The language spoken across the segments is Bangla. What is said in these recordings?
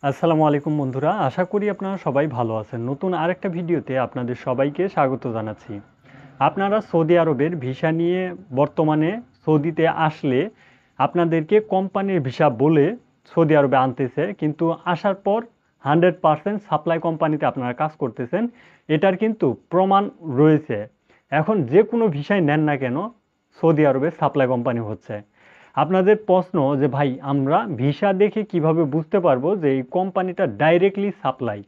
আসসালামু আলাইকুম বন্ধুরা, আশা করি আপনারা সবাই ভালো আছেন। নতুন আরেকটা ভিডিওতে আপনাদের সবাইকে স্বাগত জানাচ্ছি। আপনারা সৌদি আরবের ভিসা নিয়ে বর্তমানে সৌদিতে আসলে আপনাদেরকে কোম্পানির ভিসা বলে সৌদি আরবে আনতেছে, কিন্তু আসার পর 100% সাপ্লাই কোম্পানিতে আপনারা কাজ করতেছেন, এটার কিন্তু প্রমাণ রয়েছে। এখন যে কোনো ভিসাই নেন না কেন, সৌদি আরবে সাপ্লাই কোম্পানি হচ্ছে। আপনাদের প্রশ্ন যে ভাই, আমরা ভিসা দেখে কিভাবে বুঝতে পারবো যে এই কোম্পানিটা ডাইরেক্টলি সাপ্লাই?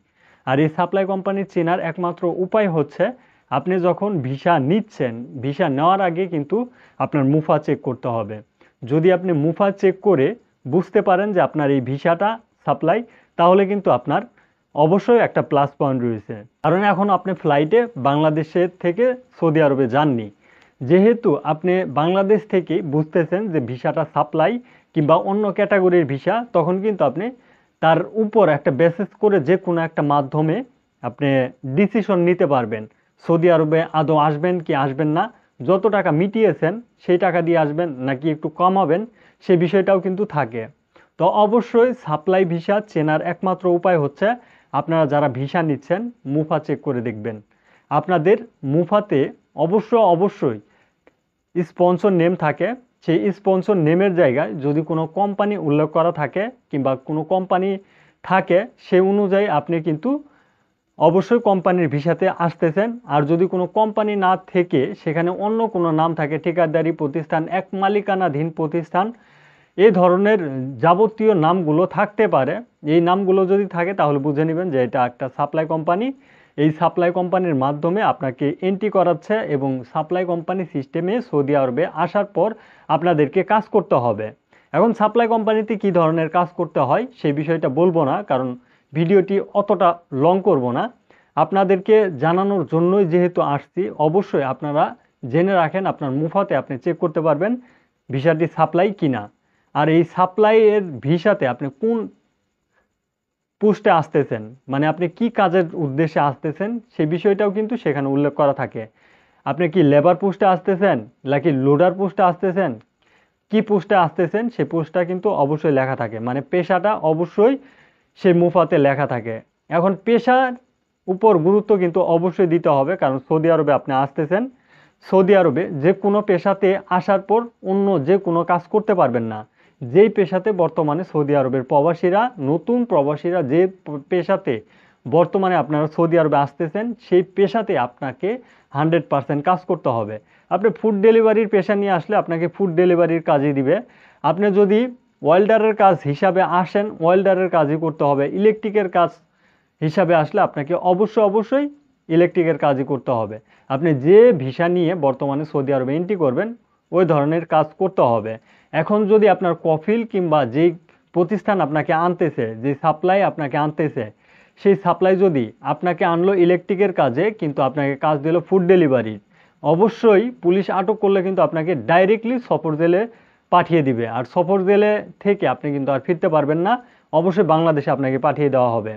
আর এই সাপ্লাই কোম্পানি চেনার একমাত্র উপায় হচ্ছে, আপনি যখন ভিসা নিচ্ছেন, ভিসা নেওয়ার আগে কিন্তু আপনার মুফা চেক করতে হবে। যদি আপনি মুফা চেক করে বুঝতে পারেন যে আপনার এই ভিসাটা সাপ্লাই, তাহলে কিন্তু আপনার অবশ্যই একটা প্লাস পয়েন্ট রয়েছে। কারণ এখন আপনি ফ্লাইটে বাংলাদেশের থেকে সৌদি আরবে যাননি, যেহেতু আপনি বাংলাদেশ থেকে বুঝতেছেন যে ভিসাটা সাপ্লাই কিংবা অন্য ক্যাটাগরির ভিসা, তখন কিন্তু আপনি তার উপর একটা বেসিস করে যে কোনো একটা মাধ্যমে আপনি ডিসিশন নিতে পারবেন সৌদি আরবে আদৌ আসবেন কি আসবেন না। যত টাকা মিটিয়েছেন সেই টাকা দিয়ে আসবেন নাকি একটু কমাবেন, সে বিষয়টাও কিন্তু থাকে। তো অবশ্যই সাপ্লাই ভিসা চেনার একমাত্র উপায় হচ্ছে, আপনারা যারা ভিসা নিচ্ছেন মুফা চেক করে দেখবেন। আপনাদের মুফাতে অবশ্যই স্পন্সর নেম থাকে। সেই স্পন্সর নেমের জায়গায় যদি কোনো কোম্পানি উল্লেখ করা থাকে কিংবা কোনো কোম্পানি থাকে, সে অনুযায়ী আপনি কিন্তু অবশ্যই কোম্পানির ভিসাতে আসতেছেন। আর যদি কোনো কোম্পানি না থেকে সেখানে অন্য কোনো নাম থাকে, ঠিকাদারি প্রতিষ্ঠান, এক মালিকানাধীন প্রতিষ্ঠান, এই ধরনের যাবতীয় নামগুলো থাকতে পারে। এই নামগুলো যদি থাকে তাহলে বুঝে নেবেন যে এটা একটা সাপ্লাই কোম্পানি। এই সাপ্লাই কোম্পানির মাধ্যমে আপনাকে এন্ট্রি করাচ্ছে এবং সাপ্লাই কোম্পানি সিস্টেমে সৌদি আরবে আসার পর আপনাদেরকে কাজ করতে হবে। এখন সাপ্লাই কোম্পানিতে কী ধরনের কাজ করতে হয় সেই বিষয়টা বলবো না, কারণ ভিডিওটি অতটা লং করব না। আপনাদেরকে জানানোর জন্যই যেহেতু আসছি, অবশ্যই আপনারা জেনে রাখেন আপনার মুফাতে আপনি চেক করতে পারবেন ভিসাটি সাপ্লাই কিনা। আর এই সাপ্লাইয়ের ভিসাতে আপনি কোন পোস্টে আসতেছেন, মানে আপনি কি কাজের উদ্দেশ্যে আসতেছেন, সেই বিষয়টাও কিন্তু সেখানে উল্লেখ করা থাকে। আপনি কি লেবার পোস্টে আসতেছেন নাকি লোডার পোস্টে আসতেছেন, কি পোস্টে আসতেছেন, সেই পোস্টটা কিন্তু অবশ্যই লেখা থাকে। মানে পেশাটা অবশ্যই সেই মুফাতে লেখা থাকে। এখন পেশার উপর গুরুত্ব কিন্তু অবশ্যই দিতে হবে, কারণ সৌদি আরবে আপনি আসতেছেন। সৌদি আরবে যে কোনো পেশাতে আসার পর অন্য যে কোনো কাজ করতে পারবেন না। যেই পেশাতে বর্তমানে সৌদি আরবের প্রবাসীরা, নতুন প্রবাসীরা যে পেশাতে বর্তমানে আপনারা সৌদি আরবে আসতেছেন, সেই পেশাতে আপনাকে 100% কাজ করতে হবে। আপনি ফুড ডেলিভারির পেশা নিয়ে আসলে আপনাকে ফুড ডেলিভারির কাজই দিবে। আপনি যদি ওয়েল্ডারের কাজ হিসাবে আসেন, ওয়েল্ডারের কাজই করতে হবে। ইলেকট্রিকের কাজ হিসাবে আসলে আপনাকে অবশ্যই ইলেকট্রিকের কাজই করতে হবে। আপনি যে ভিসা নিয়ে বর্তমানে সৌদি আরবে এন্ট্রি করবেন, ওই ধরনের কাজ করতে হবে। এখন যদি আপনার কফিল কিংবা যেই প্রতিষ্ঠান আপনাকে আনতেছে, যে সাপ্লাই আপনাকে আনতেছে, সেই সাপ্লাই যদি আপনাকে আনলো ইলেকট্রিকের কাজে, কিন্তু আপনাকে কাজ দিল ফুড ডেলিভারির, অবশ্যই পুলিশ আটক করলে কিন্তু আপনাকে ডাইরেক্টলি সফর জেলে পাঠিয়ে দিবে। আর সফর জেলে থেকে আপনি কিন্তু আর ফিরতে পারবেন না, অবশ্যই বাংলাদেশে আপনাকে পাঠিয়ে দেওয়া হবে।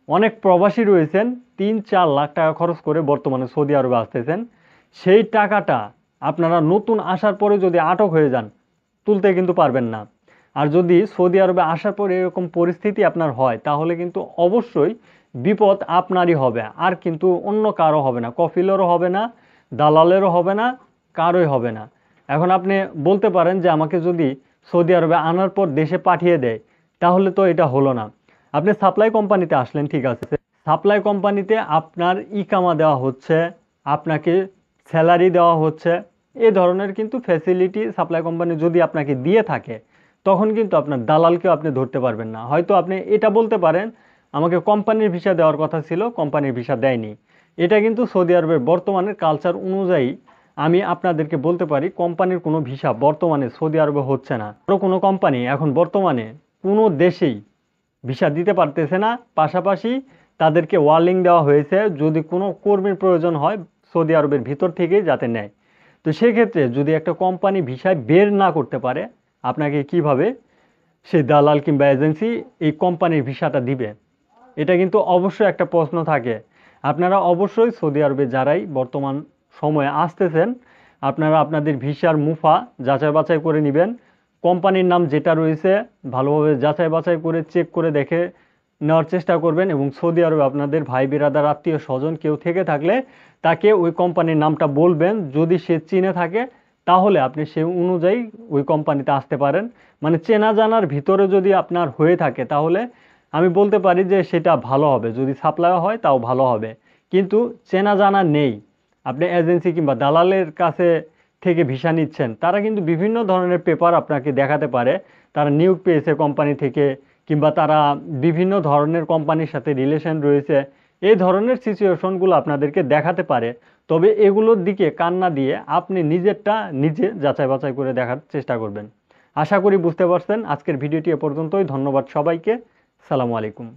অনেক প্রবাসী রয়েছেন 3-4 লাখ টাকা খরচ করে বর্তমানে সৌদি আরবে আসতেছেন। সেই টাকাটা আপনারা নতুন আসার পরে যদি আটক হয়ে যান, তুলতে কিন্তু পারবেন না। আর যদি সৌদি আরবে আসার পরে এরকম পরিস্থিতি আপনার হয়, তাহলে কিন্তু অবশ্যই বিপদ আপনারই হবে, আর কিন্তু অন্য কারো হবে না। কফিলেরও হবে না, দালালেরও হবে না, কারোই হবে না। এখন আপনি বলতে পারেন যে আমাকে যদি সৌদি আরবে আনার পর দেশে পাঠিয়ে দেয়, তাহলে তো এটা হলো না। আপনি সাপ্লাই কোম্পানিতে আসলেন, ঠিক আছে, সাপ্লাই কোম্পানিতে আপনার ইকামা দেওয়া হচ্ছে, আপনাকে স্যালারি দেওয়া হচ্ছে, এ ধরনের কিন্তু ফ্যাসিলিটি সাপ্লাই কোম্পানি যদি আপনাকে দিয়ে থাকে, তখন কিন্তু আপনার দালালকেও আপনি ধরতে পারবেন না। হয়তো আপনি এটা বলতে পারেন আমাকে কোম্পানির ভিসা দেওয়ার কথা ছিল, কোম্পানির ভিসা দেয়নি। এটা কিন্তু সৌদি আরবের বর্তমানের কালচার অনুযায়ী আমি আপনাদেরকে বলতে পারি, কোম্পানির কোনো ভিসা বর্তমানে সৌদি আরবে হচ্ছে না। আরও কোনো কোম্পানি এখন বর্তমানে কোনো দেশেই ভিসা দিতে পারতেছে না। পাশাপাশি তাদেরকে ওয়ার্নিং দেওয়া হয়েছে, যদি কোনো কর্মীর প্রয়োজন হয় সৌদি আরবের ভিতর থেকেই যাতে নেয়। তো সেক্ষেত্রে যদি একটা কোম্পানি ভিসায় বের না করতে পারে, আপনাকে কিভাবে সেই দালাল কিংবা এজেন্সি এই কোম্পানির ভিসাটা দিবে? এটা কিন্তু অবশ্যই একটা প্রশ্ন থাকে। আপনারা অবশ্যই সৌদি আরবে যারাই বর্তমান সময়ে আসতেছেন, আপনারা আপনাদের ভিসার মুফা যাচাই বাছাই করে নেবেন। কোম্পানির নাম যেটা রয়েছে ভালোভাবে যাচাই বাছাই করে চেক করে দেখে নেওয়ার চেষ্টা করবেন এবং সৌদি আরবে আপনাদের ভাই বিরাদার আত্মীয় স্বজন কেউ থেকে থাকলে তাকে ওই কোম্পানির নামটা বলবেন। যদি সে চিনে থাকে তাহলে আপনি সেই অনুযায়ী ওই কোম্পানিতে আসতে পারেন। মানে চেনা জানার ভিতরে যদি আপনার হয়ে থাকে তাহলে আমি বলতে পারি যে সেটা ভালো হবে, যদি সাপ্লাই হয় তাও ভালো হবে। কিন্তু চেনা জানা নেই, আপনি এজেন্সি কিংবা দালালের কাছে থেকে ভিসা নিচ্ছেন, তারা কিন্তু বিভিন্ন ধরনের পেপার আপনাকে দেখাতে পারে, তারা নিয়োগ পেয়েছে কোম্পানি থেকে কিংবা তারা বিভিন্ন ধরনের কোম্পানির সাথে রিলেশন রয়েছে, এই ধরনের সিচুয়েশনগুলো আপনাদেরকে দেখাতে পারে। তবে এগুলোর দিকে কান না দিয়ে আপনি নিজেরটা নিজে যাচাই বাছাই করে দেখার চেষ্টা করবেন। আশা করি বুঝতে পারছেন। আজকের ভিডিওটি এ পর্যন্তই। ধন্যবাদ সবাইকে। সালামু আলাইকুম।